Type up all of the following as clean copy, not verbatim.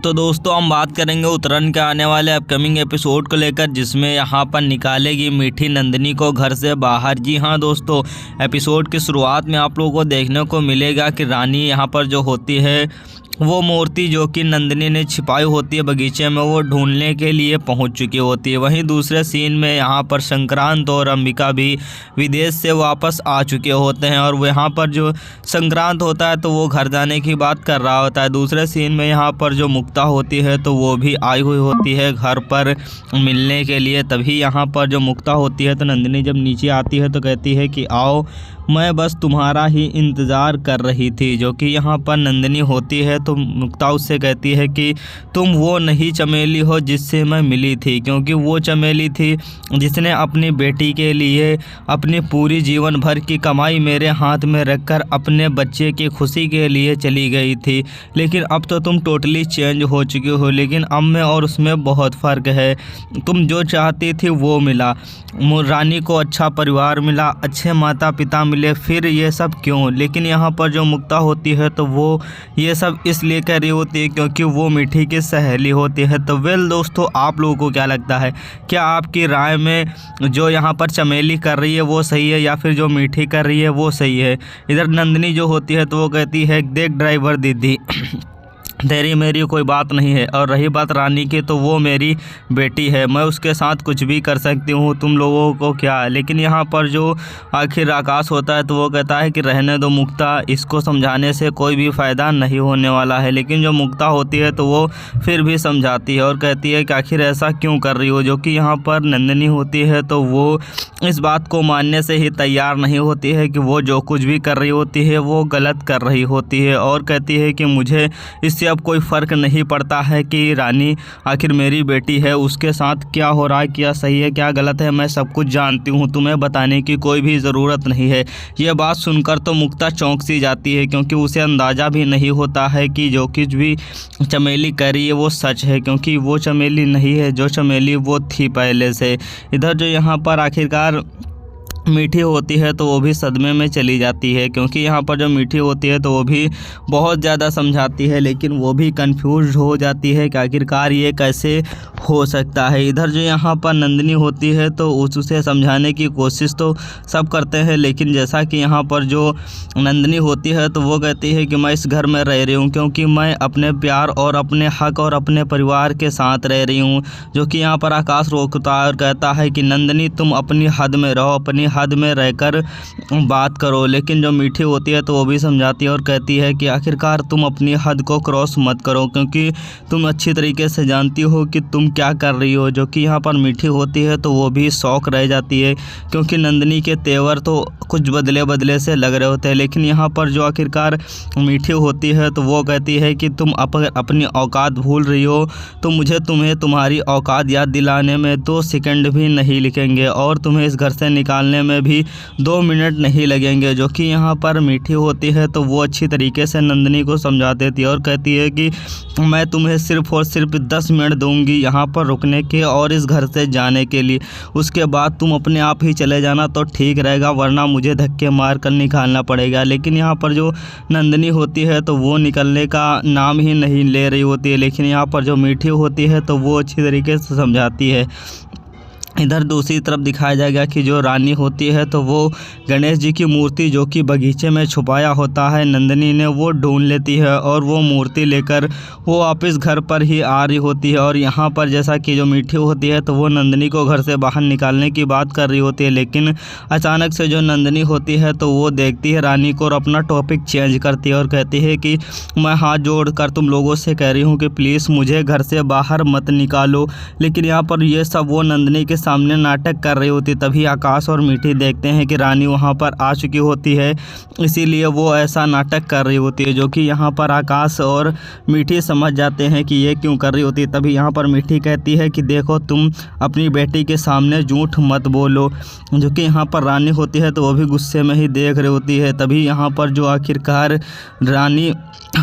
तो दोस्तों हम बात करेंगे उत्तरायण के आने वाले अपकमिंग एपिसोड को लेकर, जिसमें यहाँ पर निकालेगी मीठी नंदिनी को घर से बाहर। जी हाँ दोस्तों, एपिसोड की शुरुआत में आप लोगों को देखने को मिलेगा कि रानी यहाँ पर जो होती है वो मूर्ति जो कि नंदिनी ने छिपाई होती है बगीचे में, वो ढूंढने के लिए पहुंच चुकी होती है। वहीं दूसरे सीन में यहाँ पर संक्रांत और अंबिका भी विदेश से वापस आ चुके होते हैं और वो यहाँ पर जो संक्रांत होता है तो वो घर जाने की बात कर रहा होता है। दूसरे सीन में यहाँ पर जो मुक्ता होती है तो वो भी आई हुई होती है घर पर मिलने के लिए। तभी यहाँ पर जो मुक्ता होती है तो नंदिनी जब नीचे आती है तो कहती है कि आओ, मैं बस तुम्हारा ही इंतज़ार कर रही थी। जो कि यहाँ पर नंदिनी होती है तो मुक्ता उससे कहती है कि तुम वो नहीं चमेली हो जिससे मैं मिली थी, क्योंकि वो चमेली थी जिसने अपनी बेटी के लिए अपनी पूरी जीवन भर की कमाई मेरे हाथ में रखकर अपने बच्चे की खुशी के लिए चली गई थी। लेकिन अब तो तुम टोटली चेंज हो चुकी हो, लेकिन अब में और उसमें बहुत फ़र्क है। तुम जो चाहती थी वो मिला, रानी को अच्छा परिवार मिला, अच्छे माता पिता मिले, फिर ये सब क्यों? लेकिन यहाँ पर जो मुक्ता होती है तो वो ये सब इसलिए कह रही होती है क्योंकि वो मीठी की सहेली होती है। तो वेल दोस्तों, आप लोगों को क्या लगता है? क्या आपकी राय में जो यहाँ पर चमेली कर रही है वो सही है या फिर जो मीठी कर रही है वो सही है? इधर नंदिनी जो होती है तो वो कहती है, देख ड्राइवर दीदी, तेरी मेरी कोई बात नहीं है, और रही बात रानी की तो वो मेरी बेटी है, मैं उसके साथ कुछ भी कर सकती हूँ, तुम लोगों को क्या? लेकिन यहाँ पर जो आखिर आकाश होता है तो वो कहता है कि रहने दो मुक्ता, इसको समझाने से कोई भी फ़ायदा नहीं होने वाला है। लेकिन जो मुक्ता होती है तो वो फिर भी समझाती है और कहती है कि आखिर ऐसा क्यों कर रही हो। जो कि यहाँ पर नंदिनी होती है तो वो इस बात को मानने से ही तैयार नहीं होती है कि वो जो कुछ भी कर रही होती है वो गलत कर रही होती है, और कहती है कि मुझे इससे अब कोई फ़र्क नहीं पड़ता है कि रानी आखिर मेरी बेटी है, उसके साथ क्या हो रहा है, क्या सही है क्या गलत है, मैं सब कुछ जानती हूँ, तुम्हें बताने की कोई भी ज़रूरत नहीं है। ये बात सुनकर तो मुक्ता चौंक सी जाती है, क्योंकि उसे अंदाज़ा भी नहीं होता है कि जो कुछ भी चमेली कह रही है वो सच है, क्योंकि वो चमेली नहीं है जो चमेली वो थी पहले से। इधर जो यहाँ पर आखिरकार मीठी होती है तो वो भी सदमे में चली जाती है, क्योंकि यहाँ पर जो मीठी होती है तो वो भी बहुत ज़्यादा समझाती है, लेकिन वो भी कंफ्यूज हो जाती है कि आखिरकार ये कैसे हो सकता है। इधर जो यहाँ पर नंदिनी होती है तो उसे समझाने की कोशिश तो सब करते हैं, लेकिन जैसा कि यहाँ पर जो नंदिनी होती है तो वो कहती है कि मैं इस घर में रह रही हूँ क्योंकि मैं अपने प्यार और अपने हक और अपने परिवार के साथ रह रही हूँ। जो कि यहाँ पर आकाश रोकता है और कहता है कि नंदिनी, तुम अपनी हद में रहो, अपनी हद में रहकर बात करो। लेकिन जो मीठी होती है तो वो भी समझाती है और कहती है कि आखिरकार तुम अपनी हद को क्रॉस मत करो, क्योंकि तुम अच्छी तरीके से जानती हो कि तुम क्या कर रही हो। जो कि यहाँ पर मीठी होती है तो वो भी शौक रह जाती है, क्योंकि नंदिनी के तेवर तो कुछ बदले बदले से लग रहे होते हैं। लेकिन यहाँ पर जो आखिरकार मीठी होती है तो वो कहती है कि तुम अपनी औकात भूल रही हो, तो मुझे तुम्हें तुम्हारी औकात याद दिलाने में 2 सेकंड भी नहीं लिखेंगे और तुम्हें इस घर से निकालने में भी 2 मिनट नहीं लगेंगे। जो कि यहाँ पर मीठी होती है तो वो अच्छी तरीके से नंदिनी को समझा देती है और कहती है कि मैं तुम्हें सिर्फ और सिर्फ 10 मिनट दूंगी यहाँ पर रुकने के और इस घर से जाने के लिए, उसके बाद तुम अपने आप ही चले जाना तो ठीक रहेगा, वरना मुझे धक्के मार कर निकालना पड़ेगा। लेकिन यहाँ पर जो नंदिनी होती है तो वो निकलने का नाम ही नहीं ले रही होती है, लेकिन यहाँ पर जो मीठी होती है तो वो अच्छी तरीके से समझाती है। इधर दूसरी तरफ दिखाया जाएगा कि जो रानी होती है तो वो गणेश जी की मूर्ति जो कि बगीचे में छुपाया होता है नंदिनी ने, वो ढूंढ लेती है और वो मूर्ति लेकर वो वापस घर पर ही आ रही होती है। और यहाँ पर जैसा कि जो मीठी होती है तो वो नंदिनी को घर से बाहर निकालने की बात कर रही होती है, लेकिन अचानक से जो नंदिनी होती है तो वो देखती है रानी को और अपना टॉपिक चेंज करती है और कहती है कि मैं हाथ जोड़ कर तुम लोगों से कह रही हूँ कि प्लीज़ मुझे घर से बाहर मत निकालो। लेकिन यहाँ पर ये सब वो नंदिनी के सामने नाटक कर रही होती। तभी आकाश और मीठी देखते हैं कि रानी वहां पर आ चुकी होती है, इसीलिए वो ऐसा नाटक कर रही होती है। जो कि यहाँ पर आकाश और मीठी समझ जाते हैं कि ये क्यों कर रही होती है। तभी यहाँ पर मीठी कहती है कि देखो, तुम अपनी बेटी के सामने झूठ मत बोलो। जो कि यहाँ पर रानी होती है तो वो भी गुस्से में ही देख रही होती है। तभी यहाँ पर जो आखिरकार रानी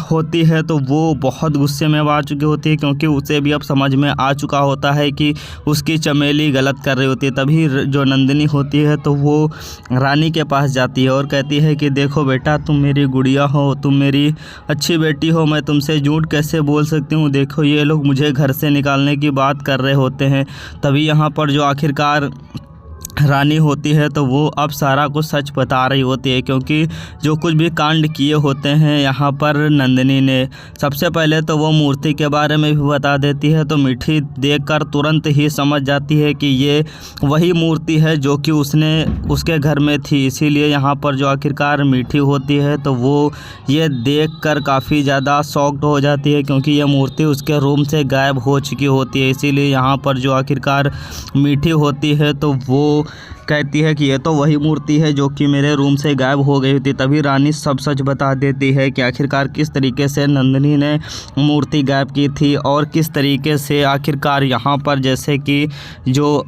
होती है तो वो बहुत गुस्से में आ चुकी होती है, क्योंकि उसे भी अब समझ में आ चुका होता है कि उसकी चमेली गलत गलत कर रही होती है। तभी जो नंदिनी होती है तो वो रानी के पास जाती है और कहती है कि देखो बेटा, तुम मेरी गुड़िया हो, तुम मेरी अच्छी बेटी हो, मैं तुमसे झूठ कैसे बोल सकती हूँ। देखो ये लोग मुझे घर से निकालने की बात कर रहे होते हैं। तभी यहाँ पर जो आखिरकार रानी होती है तो वो अब सारा कुछ सच बता रही होती है, क्योंकि जो कुछ भी कांड किए होते हैं यहाँ पर नंदिनी ने, सबसे पहले तो वो मूर्ति के बारे में भी बता देती है। तो मीठी देखकर तुरंत ही समझ जाती है कि ये वही मूर्ति है जो कि उसके घर में थी। इसीलिए यहाँ पर जो आखिरकार मीठी होती है तो वो ये देखकर काफ़ी ज़्यादा शॉक्ड हो जाती है, क्योंकि ये मूर्ति उसके रूम से गायब हो चुकी होती है। इसीलिए यहाँ पर जो आखिरकार मीठी होती है तो वो कहती है कि ये तो वही मूर्ति है जो कि मेरे रूम से गायब हो गई थी। तभी रानी सब सच बता देती है कि आखिरकार किस तरीके से नंदिनी ने मूर्ति गायब की थी और किस तरीके से आखिरकार यहाँ पर जैसे कि जो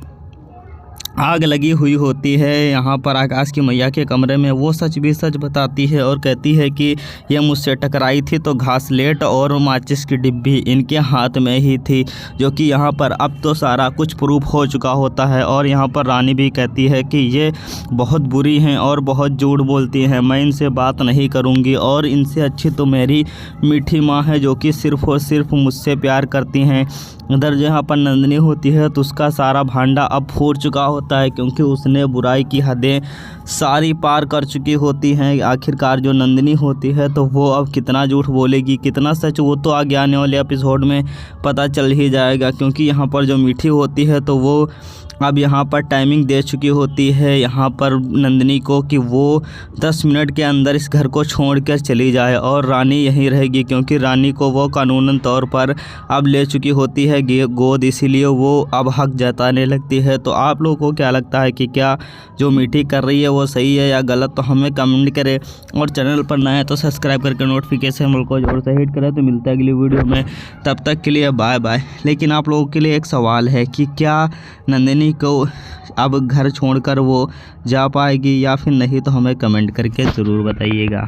आग लगी हुई होती है यहाँ पर आकाश की मैया के कमरे में, वो सच भी सच बताती है और कहती है कि ये मुझसे टकराई थी तो घासलेट और माचिस की डिब्बी इनके हाथ में ही थी, जो कि यहाँ पर अब तो सारा कुछ प्रूफ हो चुका होता है। और यहाँ पर रानी भी कहती है कि ये बहुत बुरी हैं और बहुत झूठ बोलती हैं, मैं इनसे बात नहीं करूँगी और इनसे अच्छी तो मेरी मीठी माँ है जो कि सिर्फ़ और सिर्फ मुझसे प्यार करती हैं। इधर जहाँ पर नंदिनी होती है तो उसका सारा भांडा अब फूट चुका होता है, क्योंकि उसने बुराई की हदें सारी पार कर चुकी होती हैं। आखिरकार जो नंदिनी होती है तो वो अब कितना झूठ बोलेगी कितना सच, वो तो आगे आने वाले एपिसोड में पता चल ही जाएगा। क्योंकि यहाँ पर जो मीठी होती है तो वो अब यहाँ पर टाइमिंग दे चुकी होती है यहाँ पर नंदिनी को कि वो 10 मिनट के अंदर इस घर को छोड़कर चली जाए और रानी यहीं रहेगी, क्योंकि रानी को वो कानूनन तौर पर अब ले चुकी होती है गोद, इसीलिए वो अब हक जताने लगती है। तो आप लोगों को क्या लगता है कि क्या जो मीठी कर रही है वो सही है या गलत, तो हमें कमेंट करें। और चैनल पर नया है तो सब्सक्राइब करके नोटिफिकेशन बेल को जोर से हिट करें। तो मिलता है अगली वीडियो में, तब तक के लिए बाय बाय। लेकिन आप लोगों के लिए एक सवाल है कि क्या नंदिनी को अब घर छोड़कर वो जा पाएगी या फिर नहीं, तो हमें कमेंट करके ज़रूर बताइएगा।